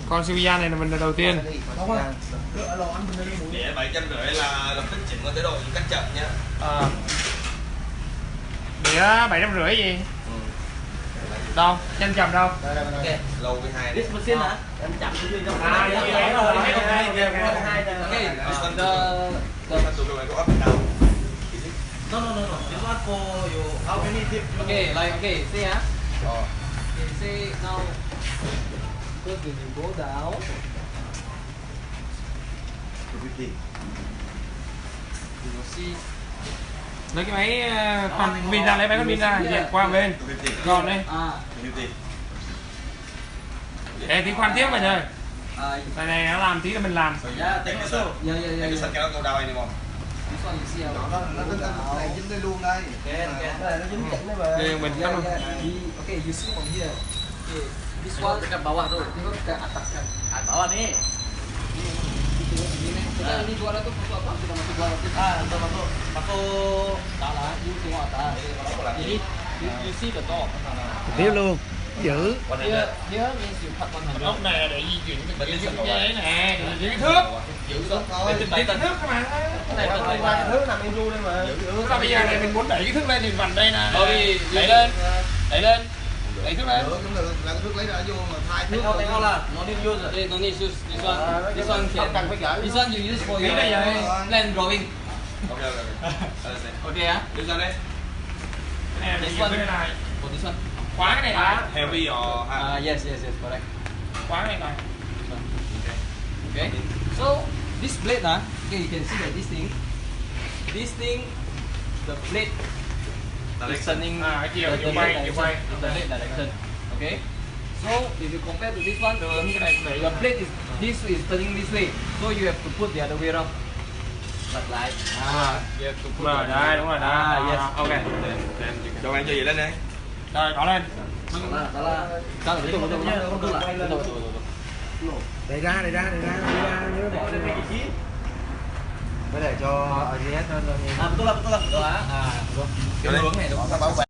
Con Silvia này là mình là đầu tiên. Để 750 là lập tức chỉnh vào chế độ cách chậm nhá. Để 750 gì? Đâu? Nhanh chậm đâu? Ok. Lâu với hai. This machine hả? Em chậm cái gì đâu. No. This one for you. How many dip? Okay, see huh? Okay, see now. First when you go down. You will see. Lấy cái máy con pin ra, lấy máy con pin ra, dẹp qua bên. Còn đây. Ê, tí khoan tiếp mà trời. Này nó làm tí là mình làm. Yeah, take it slow. Yeah. Cái sân kéo câu đau anymore. This one you see how Nó này dính đây luôn đây. nó dính chỉnh đấy mà. Mình cắt luôn. Okay, you see from here. Okay, this one dekat bawah tu. Tengok dekat atas kan. Bawah ni. Ini 200 masuk apa? Kita masuk 200. Masuk. Tak lah, you tengok atas. Ini you see the door. Tiếp luôn. Giữ. Here means you cut 100. Ốc này là để di chuyển cái dây nè, giữ cái thước. Giữ xuống. Để cái thước các bạn. Cái này là 3 cái thước nằm im ru đây mà. Tức là bây giờ này mình muốn đẩy cái thước lên thì vặn đây nè. Đẩy lên. Đẩy thước lên. Cũng được, là cái thước lấy ra vô mà thay thước. Take out là no need use. No need use this one. This one can. This one you use for your plan drawing. Okay á. Đưa ra đây. Cái này mình cái này. For this one. Khóa cái này lại. Heavy or Yes, correct. Khóa cái này lại. Okay. So this blade, okay, you can see that this thing, the blade is turning cái chiều quay. in the blade direction. Okay. So if you compare to this one, the blade is turning this way. So you have to put the other way around. Like you have to put Đây, đúng rồi đó. Yes. Ok. cho anh cho gì lên đây. Rồi, có lên. Đó là betul. Đẩy ra, nhớ bỏ lên vị trí. Mới để cho RGS nó Betul lah. Đó. Cái hướng này nó bảo vệ